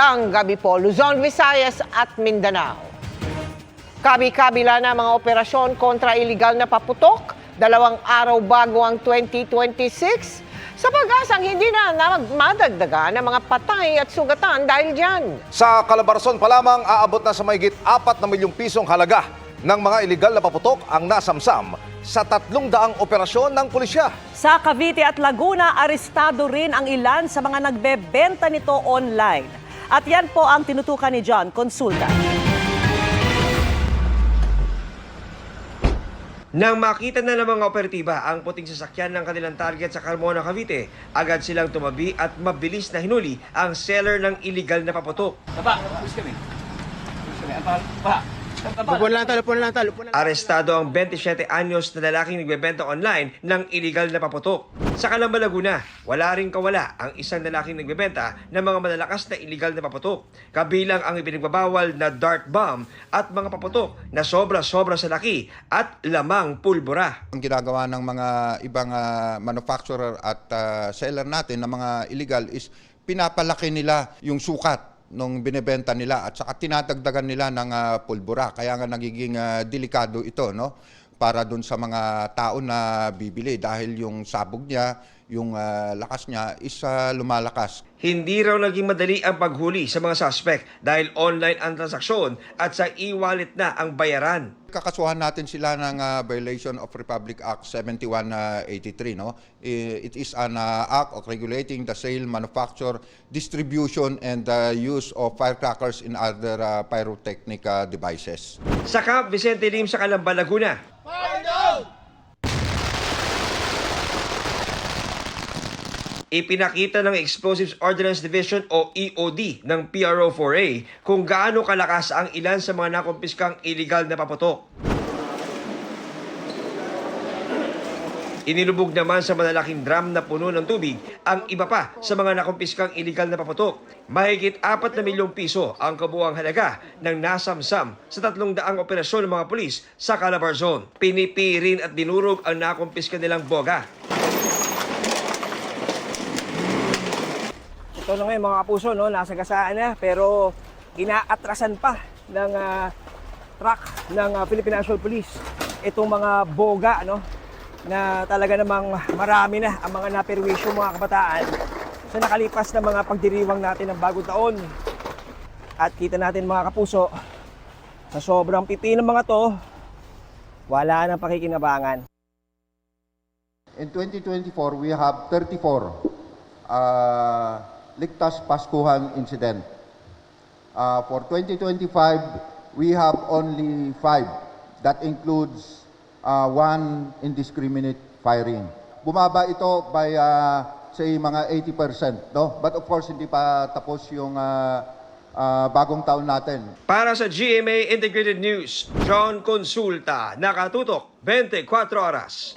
Magandang gabi po, Luzon, Visayas at Mindanao. Kabi-kabila na mga operasyon kontra iligal na paputok, 2 araw bago ang 2026. Sa pag-asang hindi na madagdagan ng mga patay at sugatan dahil dyan. Sa Calabarzon pa lamang, aabot na sa mahigit 4 na milyong pisong halaga ng mga iligal na paputok ang nasamsam sa 300 operasyon ng pulisya. Sa Cavite at Laguna, arestado rin ang ilan sa mga nagbebenta nito online. At yan po ang tinutukan ni John Consulta. Nang makita na ng mga operatiba ang puting sasakyan ng kanilang target sa Carmona, Cavite, agad silang tumabi at mabilis na hinuli ang seller ng iligal na paputok. Arestado ang 27 anyos na lalaking nagbebenta online ng iligal na paputok. Sa Calamba, Laguna, wala ring kawala ang isang lalaking nagbebenta ng mga malalakas na iligal na paputok. Kabilang ang ipinagbabawal na dart bomb at mga paputok na sobra-sobra sa laki at lamang pulbura. Ang ginagawa ng mga ibang manufacturer at seller natin ng mga illegal is pinapalaki nila yung sukat nung binebenta nila at saka tinatagdagan nila ng pulbura. Kaya nga nagiging delikado ito, no? Para dun sa mga tao na bibili dahil yung sabog niya, yung lakas niya is lumalakas. Hindi raw naging madali ang paghuli sa mga suspect dahil online ang transaksyon at sa e-wallet na ang bayaran. Kakasuhan natin sila ng violation of Republic Act 7183, no? It is an act of regulating the sale, manufacture, distribution and use of firecrackers in other pyrotechnic devices. Sa Camp Vicente Lim sa Calamba, Laguna. Ipinakita ng Explosives Ordnance Division o EOD ng PRO-4A kung gaano kalakas ang ilan sa mga nakumpiskang iligal na paputok. Inilubog naman sa malalaking drum na puno ng tubig ang iba pa sa mga nakumpiskang iligal na paputok. Mahigit 4 na milyong piso ang kabuuang halaga ng nasamsam sa 300 operasyon ng mga pulis sa Calabarzon. Pinipirin at dinurog ang nakumpiska nilang boga. Ito na ngayon mga kapuso, no? Nasa gasaan na pero inaatrasan pa ng truck ng Philippine National Police itong mga boga, no? Na talaga namang marami na ang mga naperwisyo mga kabataan sa nakalipas na mga pagdiriwang natin ng bagong taon. At kita natin mga kapuso, sa sobrang pipi ng mga to, wala nang pakikinabangan. In 2024, we have 34 ligtas Paskuhan incident. For 2025, we have only 5. That includes 1 indiscriminate firing. Bumaba ito by say mga 80%, no? But of course hindi pa tapos yung bagong taon natin. Para sa GMA Integrated News, John Consulta, nakatutok 24 oras.